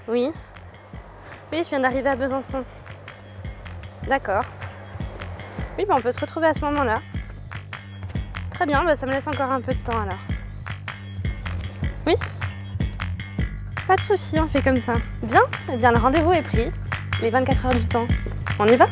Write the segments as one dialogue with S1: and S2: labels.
S1: Oui. Oui, je viens d'arriver à Besançon. D'accord. Oui, bah on peut se retrouver à ce moment-là. Très bien, bah ça me laisse encore un peu de temps alors. Oui? Pas de souci, on fait comme ça. Bien? Eh bien, le rendez-vous est pris. Les 24 heures du temps. On y va?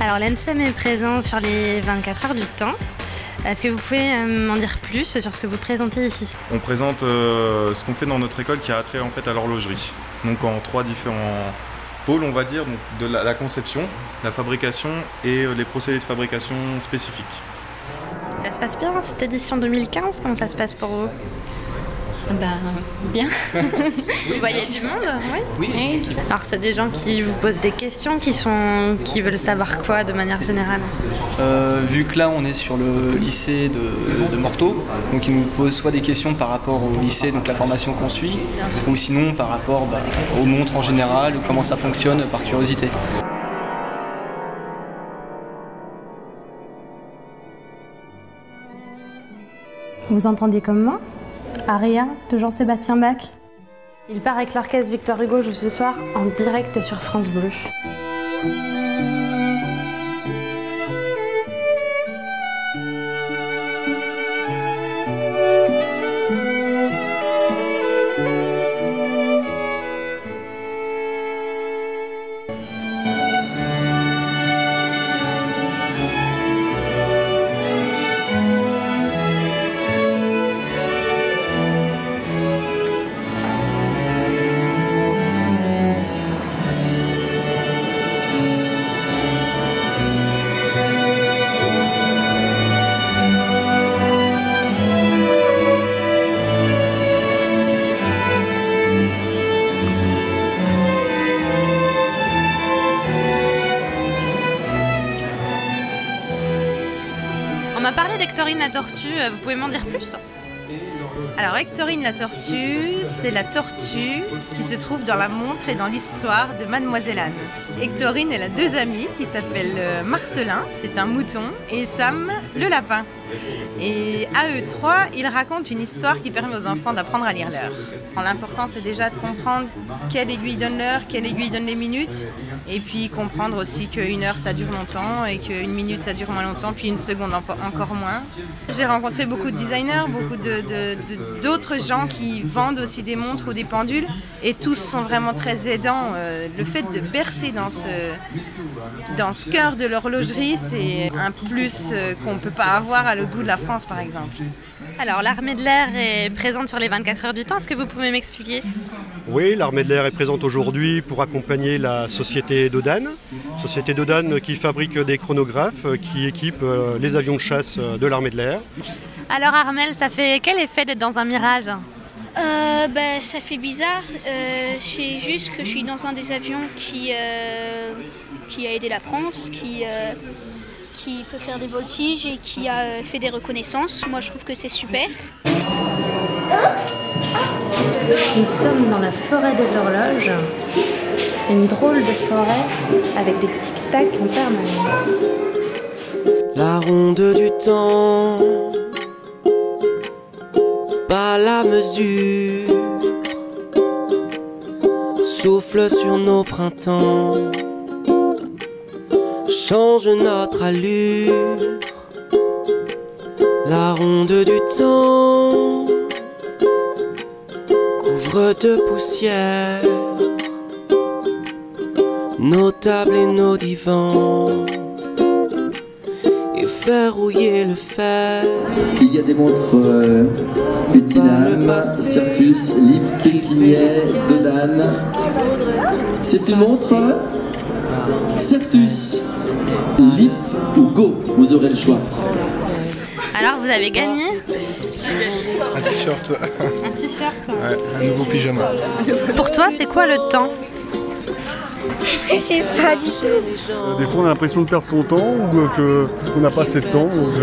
S1: Alors l'ANSEM est présent sur les 24 heures du temps. Est-ce que vous pouvez m'en dire plus sur ce que vous présentez ici?
S2: On présente ce qu'on fait dans notre école qui a trait en fait à l'horlogerie. Donc en 3 différents pôles, on va dire, donc de la conception, la fabrication et les procédés de fabrication spécifiques.
S1: Ça se passe bien cette édition 2015? Comment ça se passe pour vous?
S3: Ben, bien.
S1: Vous voyez du monde? Oui.
S3: Oui.
S1: Alors c'est des gens qui vous posent des questions, qui veulent savoir quoi de manière générale?
S4: Vu que là on est sur le lycée de Morteau, donc ils nous posent soit des questions par rapport au lycée, donc la formation qu'on suit, ou sinon par rapport aux montres en général, comment ça fonctionne par curiosité.
S1: Vous entendiez comme moi? Aria de Jean-Sébastien Bach. Il paraît que l'orchestre Victor Hugo joue ce soir en direct sur France Bleu. On m'a parlé d'Hectorine la tortue, vous pouvez m'en dire plus?
S5: Alors Hectorine la tortue, c'est la tortue qui se trouve dans la montre et dans l'histoire de Mademoiselle Anne. Hectorine, elle a 2 amis qui s'appellent Marcelin, c'est un mouton, et Sam, le lapin. Et à eux 3, ils racontent une histoire qui permet aux enfants d'apprendre à lire l'heure. L'important, c'est déjà de comprendre quelle aiguille donne l'heure, quelle aiguille donne les minutes, et puis comprendre aussi qu'une heure, ça dure longtemps, et qu'une minute, ça dure moins longtemps, puis une seconde encore moins. J'ai rencontré beaucoup de designers, beaucoup d'autres gens qui vendent aussi des montres ou des pendules, et tous sont vraiment très aidants. Le fait de bercer dans ce cœur de l'horlogerie, c'est un plus qu'on ne peut pas avoir à l'autre bout de la France, par exemple.
S1: Alors, l'Armée de l'air est présente sur les 24 heures du temps, est-ce que vous pouvez m'expliquer?
S6: Oui, l'Armée de l'air est présente aujourd'hui pour accompagner la société Dodane. Société Dodane qui fabrique des chronographes qui équipent les avions de chasse de l'Armée de l'air.
S1: Alors Armel, ça fait quel effet d'être dans un Mirage?
S7: Ça fait bizarre, c'est juste que je suis dans un des avions qui a aidé la France, qui peut faire des voltiges et qui a fait des reconnaissances. Moi je trouve que c'est super.
S1: Nous sommes dans la forêt des horloges, une drôle de forêt avec des tic-tac en permanence.
S8: La ronde du temps, pas la mesure, souffle sur nos printemps, change notre allure. La ronde du temps couvre de poussière nos tables et nos divans et faire rouiller le fer.
S9: Il y a des montres Pétinam, Circus, Lip, Pétinet, Dodane. C'est une montre Circus, Lip ou Go, vous aurez le choix.
S1: Alors vous avez gagné
S10: un t-shirt.
S1: Un t-shirt.
S10: Ouais, un nouveau pyjama.
S1: Pour toi, c'est quoi le temps?
S11: Je sais pas du tout.
S12: Des fois, on a l'impression de perdre son temps ou qu'on n'a pas assez de temps. Donc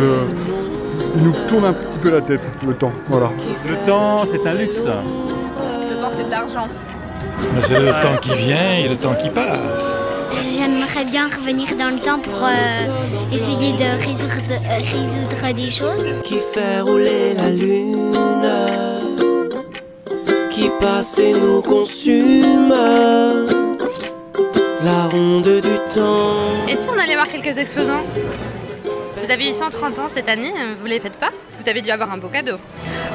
S12: il nous tourne un petit peu la tête, le temps. Voilà.
S13: Le temps, c'est un luxe.
S14: Le temps, c'est de l'argent.
S13: C'est le temps qui vient et le temps qui part.
S11: J'aimerais bien revenir dans le temps pour essayer de résoudre des choses.
S8: Qui fait rouler la lune, qui passe et nous consume, la ronde du temps.
S1: Et si on allait voir quelques exposants? Vous avez eu 130 ans cette année, vous les faites pas? Vous avez dû avoir un beau cadeau.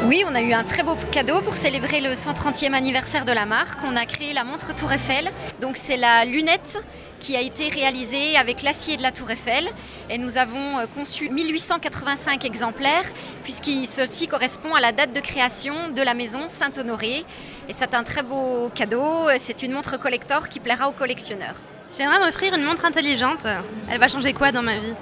S15: Oui, on a eu un très beau cadeau pour célébrer le 130e anniversaire de la marque. On a créé la montre Tour Eiffel. Donc c'est la lunette qui a été réalisée avec l'acier de la Tour Eiffel. Et nous avons conçu 1885 exemplaires, puisqu'il ceci correspond à la date de création de la maison Saint-Honoré. Et c'est un très beau cadeau. C'est une montre collector qui plaira aux collectionneurs.
S1: J'aimerais m'offrir une montre intelligente. Elle va changer quoi dans ma vie?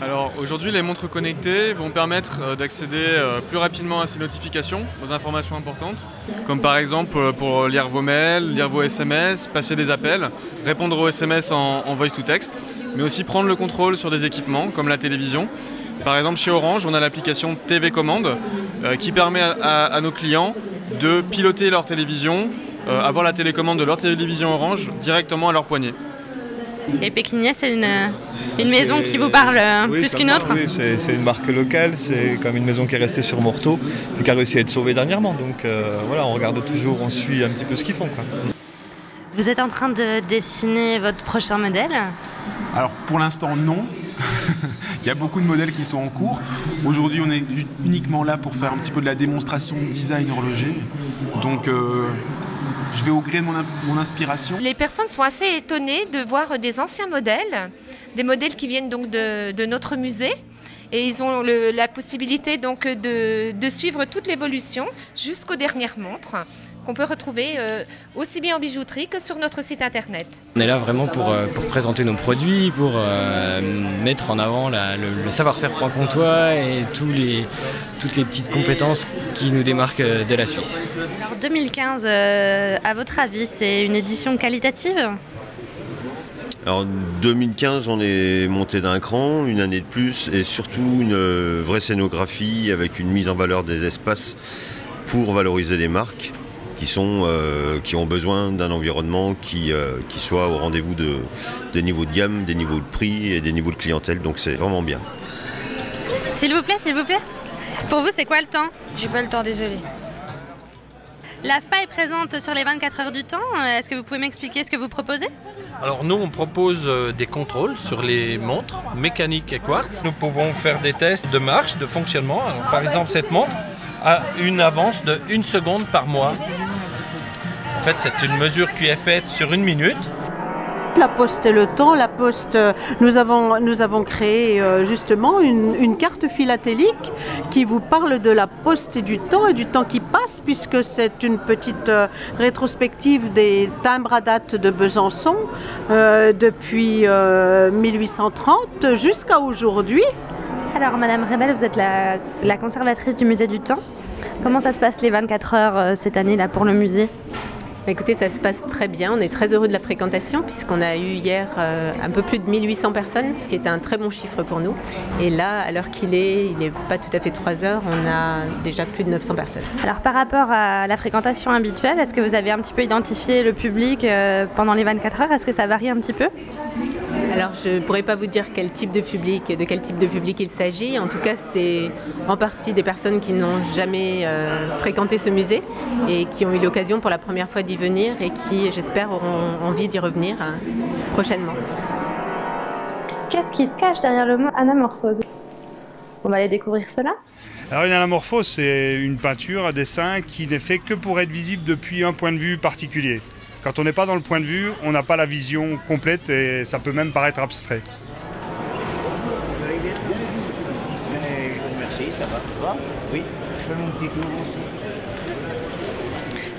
S2: Alors aujourd'hui, les montres connectées vont permettre d'accéder plus rapidement à ces notifications, aux informations importantes, comme par exemple pour lire vos mails, lire vos SMS, passer des appels, répondre aux SMS en voice to text, mais aussi prendre le contrôle sur des équipements comme la télévision. Par exemple, chez Orange, on a l'application TV Commande qui permet à nos clients de piloter leur télévision, avoir la télécommande de leur télévision Orange directement à leur poignet.
S1: Et Pékinier, c'est une maison qui vous parle plus qu'une autre?
S16: Oui, c'est une marque locale, c'est comme une maison qui est restée sur Morteau et qui a réussi à être sauvée dernièrement. Donc voilà, on regarde toujours, on suit un petit peu ce qu'ils font, quoi.
S1: Vous êtes en train de dessiner votre prochain modèle?
S17: Alors pour l'instant non. Il y a beaucoup de modèles qui sont en cours. Aujourd'hui on est uniquement là pour faire un petit peu de la démonstration de design horloger. Donc je vais au gré de mon inspiration.
S18: Les personnes sont assez étonnées de voir des anciens modèles, des modèles qui viennent donc de notre musée. Et ils ont la possibilité donc de suivre toute l'évolution jusqu'aux dernières montres qu'on peut retrouver aussi bien en bijouterie que sur notre site internet.
S19: On est là vraiment pour présenter nos produits, pour mettre en avant le savoir-faire franc-comtois et toutes les petites compétences qui nous démarquent de la Suisse.
S1: Alors 2015, à votre avis, c'est une édition qualitative ?
S20: Alors 2015, on est monté d'un cran, une année de plus, et surtout une vraie scénographie avec une mise en valeur des espaces pour valoriser les marques qui ont besoin d'un environnement qui soit au rendez-vous des niveaux de gamme, des niveaux de prix et des niveaux de clientèle, donc c'est vraiment bien.
S1: S'il vous plaît, s'il vous plaît. Pour vous, c'est quoi le temps ?
S21: J'ai pas le temps, désolé.
S1: L'AFPA est présente sur les 24 heures du temps. Est-ce que vous pouvez m'expliquer ce que vous proposez ?
S22: Alors nous, on propose des contrôles sur les montres mécaniques et quartz. Nous pouvons faire des tests de marche, de fonctionnement. Alors, par exemple, cette montre a une avance de 1 seconde par mois. En fait, c'est une mesure qui est faite sur 1 minute.
S23: La Poste et le temps, la Poste, nous avons créé justement une carte philatélique qui vous parle de la Poste et du temps qui passe, puisque c'est une petite rétrospective des timbres à date de Besançon depuis 1830 jusqu'à aujourd'hui.
S1: Alors Madame Rebel, vous êtes la conservatrice du musée du temps. Comment ça se passe les 24 heures cette année là pour le musée ?
S24: Écoutez, ça se passe très bien. On est très heureux de la fréquentation puisqu'on a eu hier un peu plus de 1800 personnes, ce qui est un très bon chiffre pour nous. Et là, à l'heure il n'est pas tout à fait 3 heures, on a déjà plus de 900 personnes.
S1: Alors par rapport à la fréquentation habituelle, est-ce que vous avez un petit peu identifié le public pendant les 24 heures ? Est-ce que ça varie un petit peu ?
S24: Alors je ne pourrais pas vous dire de quel type de public il s'agit. En tout cas, c'est en partie des personnes qui n'ont jamais fréquenté ce musée et qui ont eu l'occasion pour la première fois d'y venir et qui, j'espère, auront envie d'y revenir prochainement.
S1: Qu'est-ce qui se cache derrière le mot anamorphose ? On va aller découvrir cela.
S3: Alors une anamorphose, c'est une peinture, un dessin qui n'est fait que pour être visible depuis un point de vue particulier. Quand on n'est pas dans le point de vue, on n'a pas la vision complète et ça peut même paraître abstrait.
S4: Merci, ça va? Oui, je fais mon petit tour aussi.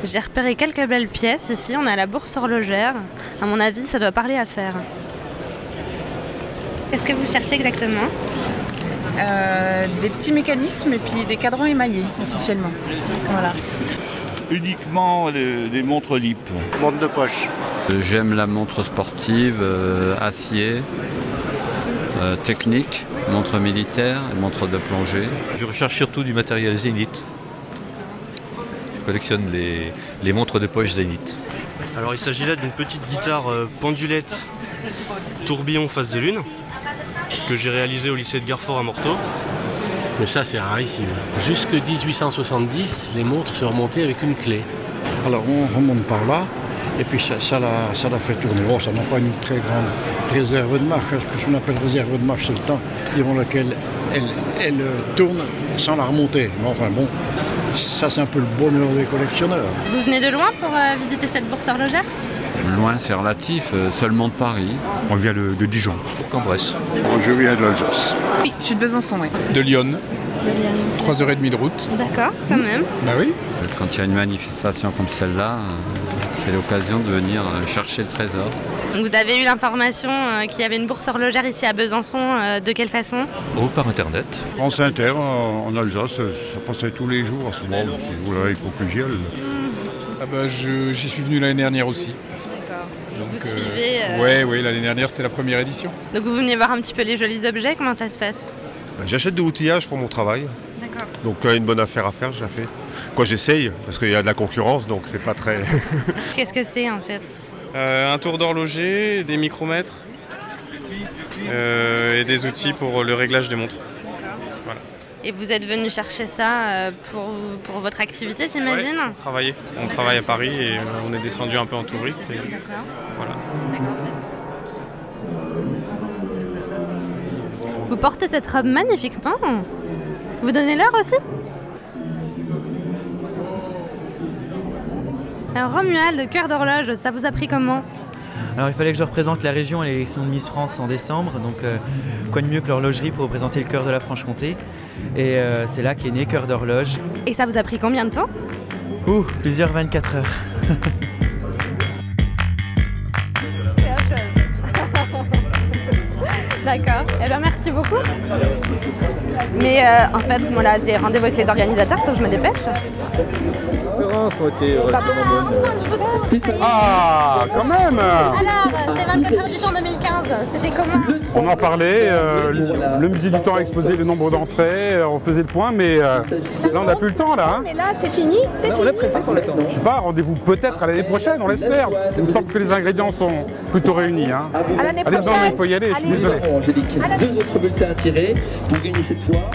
S1: J'ai repéré quelques belles pièces ici, on a la bourse horlogère. À mon avis, ça doit parler affaires. Qu'est-ce que vous cherchez exactement?
S14: Des petits mécanismes et puis des cadrans émaillés, essentiellement. Voilà.
S5: Uniquement des montres LIP.
S6: Montre de poche.
S21: J'aime la montre sportive, acier, technique, montre militaire, montre de plongée.
S25: Je recherche surtout du matériel Zénith. Je collectionne les montres de poche Zénith.
S26: Alors il s'agit là d'une petite guitare pendulette tourbillon face de lune que j'ai réalisée au lycée de Garfort à Morteau.
S27: Mais ça c'est rarissime. Jusque 1870, les montres se remontaient avec une clé.
S28: Alors on remonte par là et puis ça la fait tourner. Oh, ça n'a pas une très grande réserve de marche. Ce qu'on appelle réserve de marche, c'est le temps durant lequel elle tourne sans la remonter. Mais enfin bon, ça c'est un peu le bonheur des collectionneurs.
S1: Vous venez de loin pour visiter cette bourse horlogère?
S21: Loin, c'est relatif, seulement de Paris.
S29: On vient de Dijon.
S25: Cambrai.
S29: Je viens de l'Alsace.
S14: Oui, je suis de Besançon, oui.
S10: De Lyon. 3h30 de route.
S1: D'accord, quand même.
S10: Bah oui.
S21: Quand il y a une manifestation comme celle-là, c'est l'occasion de venir chercher le trésor.
S1: Donc vous avez eu l'information qu'il y avait une bourse horlogère ici à Besançon, de quelle façon?
S25: Oh, par internet.
S29: France Inter, en Alsace, ça passait tous les jours à ce moment. Ce jour-là, il faut que j'y aille.
S10: Ah bah, j'y suis venu l'année dernière aussi.
S1: Donc, vous suivez
S10: Oui, l'année dernière c'était la première édition.
S1: Donc vous venez voir un petit peu les jolis objets, comment ça se passe?
S29: J'achète de l'outillage pour mon travail.
S1: D'accord.
S29: Donc quand il y a une bonne affaire à faire, je la fais. Quoi, j'essaye, parce qu'il y a de la concurrence, donc c'est pas très...
S1: Qu'est-ce que c'est en fait?
S26: Un tour d'horloger, des micromètres et des outils pour le réglage des montres. Voilà.
S1: Et vous êtes venu chercher ça pour votre activité, j'imagine?
S26: Ouais, on travaille à Paris et on est descendu un peu en touriste. Et... Voilà.
S1: Vous portez cette robe magnifiquement. Vous donnez l'heure aussi? Alors Romuald, cœur d'horloge, ça vous a pris comment?
S30: Alors il fallait que je représente la région à l'élection de Miss France en décembre, donc quoi de mieux que l'horlogerie pour représenter le cœur de la Franche-Comté. Et c'est là qu'est né Cœur d'horloge.
S1: Et ça vous a pris combien de temps?
S30: Plusieurs 24 heures.
S1: D'accord, eh bien merci beaucoup. Mais en fait, moi là j'ai rendez-vous avec les organisateurs, faut que je me dépêche.
S31: Les conférences ont été relativement bonnes.
S32: Ah, quand même.
S1: Alors, c'est 24 heures du temps 2015, c'était comment?
S32: On en parlait, le musée du temps a exposé le nombre d'entrées, on faisait le point, mais là on n'a plus le temps là. Hein.
S1: Mais là c'est fini, c'est fini.
S31: On est pressé pour le temps.
S32: Je sais pas, rendez-vous peut-être à l'année prochaine, on l'espère. Il me semble que les ingrédients sont plutôt réunis. Hein.
S1: À l'année
S32: prochaine. Allez, non, mais il faut y aller, je suis désolé.
S9: Angélique, 2 autres bulletins à tirer pour gagner cette fois